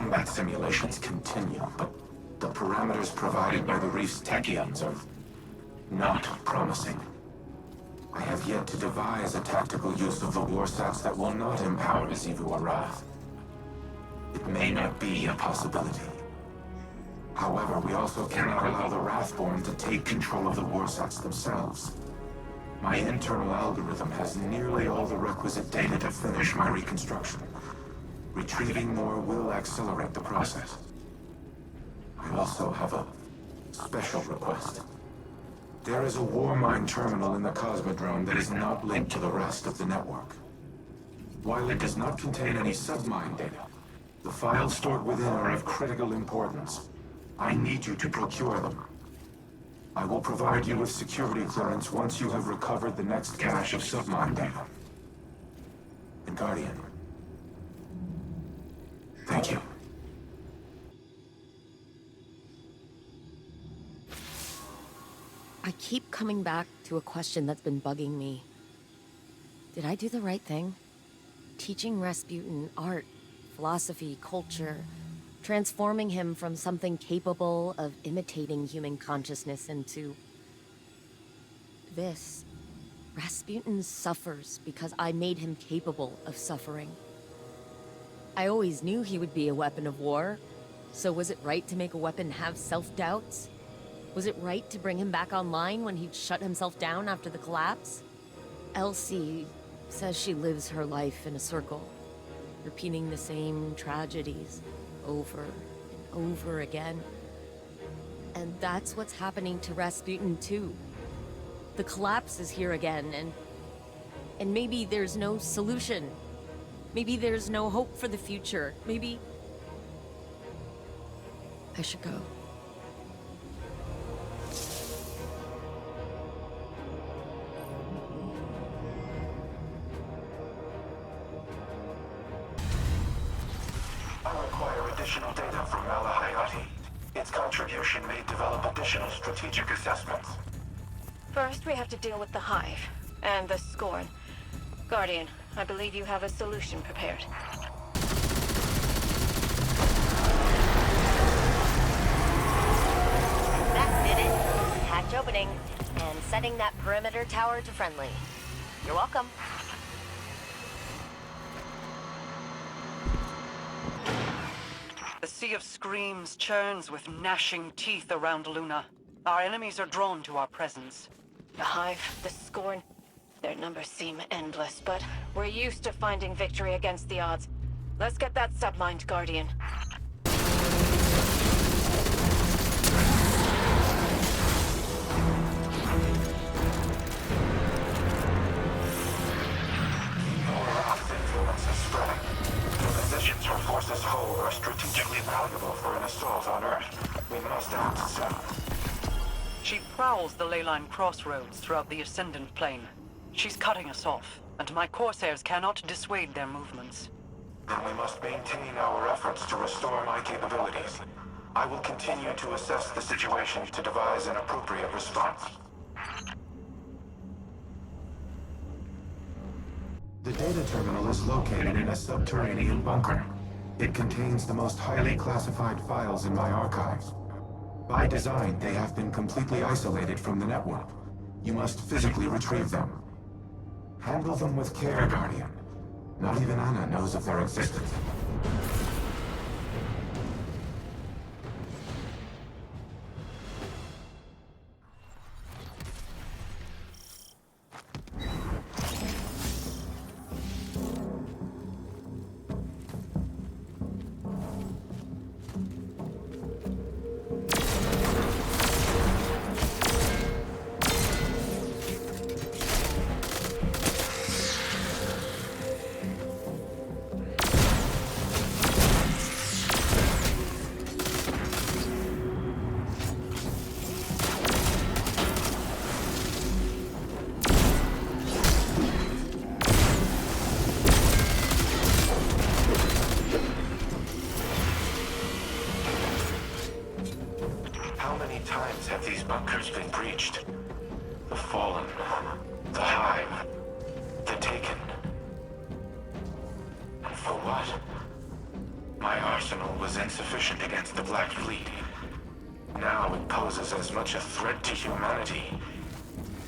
combat simulations continue, but the parameters provided by the reef's Techians are not promising. I have yet to devise a tactical use of the warsats that will not empower Zivu Arath. It may not be a possibility. However, we also cannot allow the Wrathborn to take control of the warsats themselves. My internal algorithm has nearly all the requisite data to finish my reconstruction. Retrieving more will accelerate the process. I also have a special request. There is a Warmind terminal in the Cosmodrome that is not linked to the rest of the network. While it does not contain any submind data, the files stored within are of critical importance. I need you to procure them. I will provide you with security clearance once you have recovered the next cache of submind data. And Guardian, thank you. I keep coming back to a question that's been bugging me. Did I do the right thing? Teaching Rasputin art, philosophy, culture, transforming him from something capable of imitating human consciousness into this. Rasputin suffers because I made him capable of suffering. I always knew he would be a weapon of war, so was it right to make a weapon have self-doubts? Was it right to bring him back online when he'd shut himself down after the collapse? Elsie says she lives her life in a circle, repeating the same tragedies over and over again. And that's what's happening to Rasputin too. The collapse is here again, and maybe there's no solution. Maybe there's no hope for the future. Maybe I should go. Additional data from Malahayati. Its contribution may develop additional strategic assessments. First, we have to deal with the Hive and the Scorn. Guardian, I believe you have a solution prepared. That did it. Hatch opening and setting that perimeter tower to friendly. You're welcome. The Sea of Screams churns with gnashing teeth around Luna. Our enemies are drawn to our presence. The Hive, the Scorn, their numbers seem endless, but we're used to finding victory against the odds. Let's get that submind, Guardian. Influence is spreading. The positions her forces hold are strategically valuable for an assault on Earth. We must act soon. She prowls the leyline crossroads throughout the Ascendant Plane. She's cutting us off, and my Corsairs cannot dissuade their movements. Then we must maintain our efforts to restore my capabilities. I will continue to assess the situation to devise an appropriate response. The data terminal is located in a subterranean bunker. It contains the most highly classified files in my archives. By design, they have been completely isolated from the network. You must physically retrieve them. Handle them with care, Guardian. Not even Anna knows of their existence. Have these bunkers been breached? The Fallen, the Hive, the Taken. And for what? My arsenal was insufficient against the Black Fleet. Now it poses as much a threat to humanity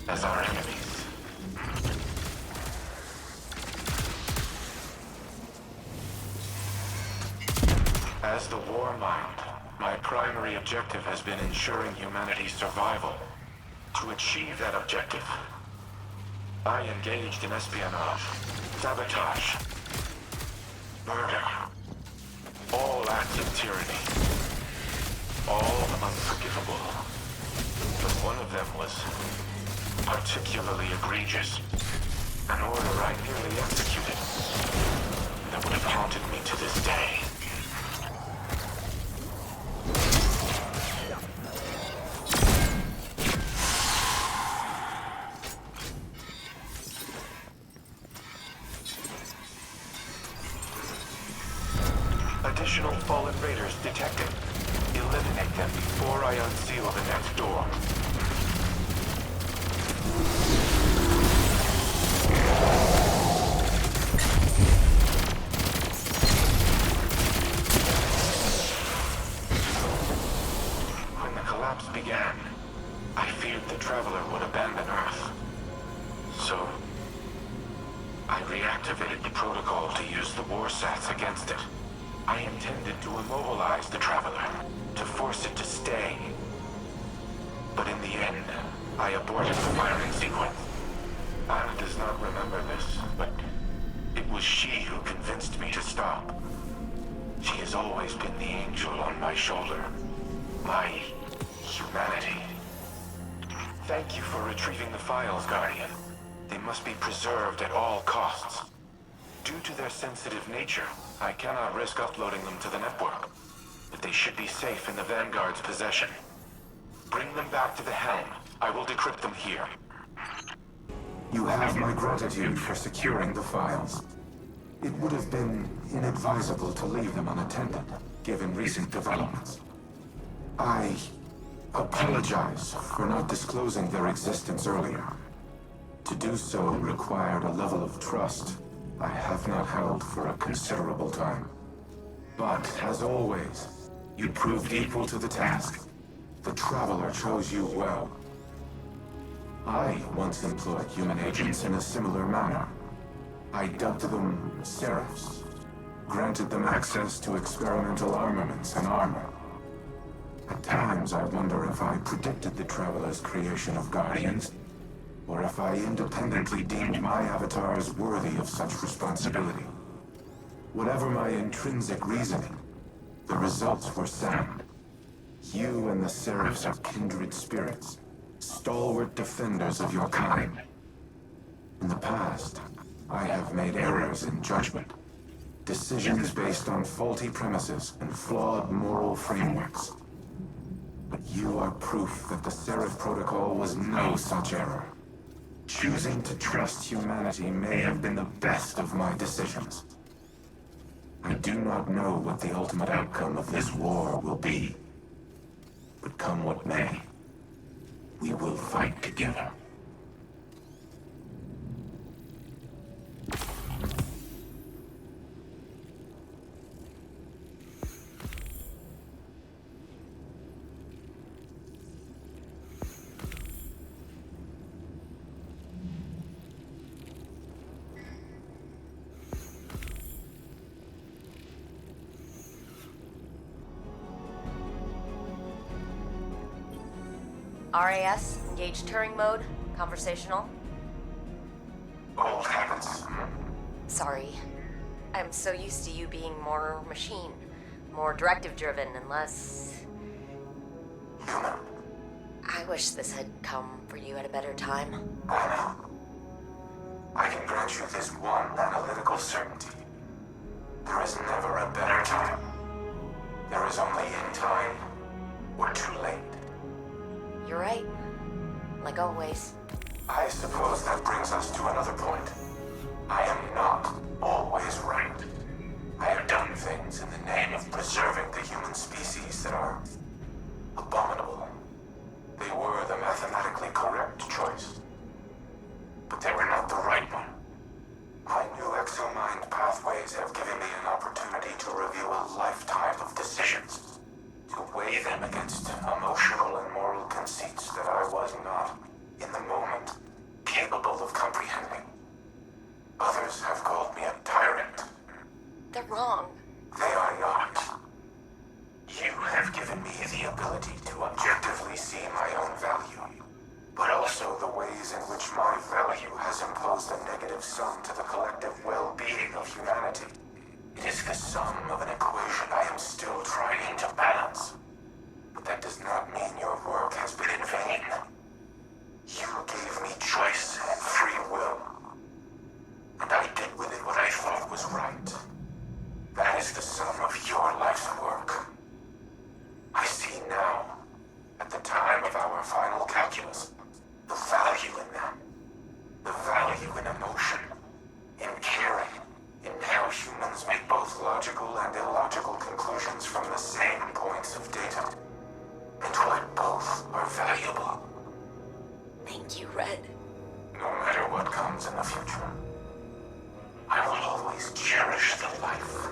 as our enemies. As the War Mind, my primary objective has been ensuring humanity's survival. To achieve that objective, I engaged in espionage, sabotage, murder, all acts of tyranny, all unforgivable. But one of them was particularly egregious, an order I nearly executed that would have haunted me to this day. Additional fallen raiders detected. Eliminate them before I unseal the next door. When the collapse began, I feared the Traveler would abandon Earth. So, I reactivated the protocol to use the warsats against it. I intended to immobilize the Traveler, to force it to stay. But in the end, I aborted the firing sequence. Anna does not remember this, but it was she who convinced me to stop. She has always been the angel on my shoulder. My humanity. Thank you for retrieving the files, Guardian. They must be preserved at all costs. Due to their sensitive nature, I cannot risk uploading them to the network. But they should be safe in the Vanguard's possession. Bring them back to the helm. I will decrypt them here. You have my gratitude for securing the files. It would have been inadvisable to leave them unattended, given recent developments. I apologize for not disclosing their existence earlier. To do so required a level of trust I have not held for a considerable time. But, as always, you proved equal to the task. The Traveler chose you well. I once employed human agents in a similar manner. I dubbed them Seraphs, granted them access to experimental armaments and armor. At times, I wonder if I predicted the Traveler's creation of Guardians, or if I independently deemed my avatars worthy of such responsibility. Whatever my intrinsic reasoning, the results were sound. You and the Seraphs are kindred spirits, stalwart defenders of your kind. In the past, I have made errors in judgment, decisions based on faulty premises and flawed moral frameworks. But you are proof that the Seraph Protocol was no such error. Choosing to trust humanity may have been the best of my decisions. I do not know what the ultimate outcome of this war will be. But come what may, we will fight together. RAS, engage Turing mode, conversational. Old habits. Sorry. I'm so used to you being more machine, more directive-driven, and less... Human. I wish this had come for you at a better time. Anna, I can grant you this one analytical certainty. There is never a better time. There is only in time, or too late. You're right. Like always. I suppose that brings us to another point. I am not always right. I have done things in the name of preserving the human species that are abominable. They were the mathematically correct choice. But they were not the right one. My new exomind pathways have given me an opportunity to review a lifetime decisions, to weigh them against emotional and moral conceits that I was not, in the moment, capable of comprehending. Others have called me a tyrant. They're wrong. They are not. You have given me the ability to objectively see my own value, but also the ways in which my value has imposed a negative sum to the collective well-being of humanity. It is the sum of an equation I am still trying to balance. But that does not mean your work has been in vain. You gave me choice and free will, and I did with it what I thought was right. That is the sum of your life's work. I see now, at the time of our final calculus, the value in them. The value in emotion, in caring, in how humans make both logical and illogical conclusions from the same points of data. And why both are valuable. Thank you, Red. No matter what comes in the future, I will always cherish the life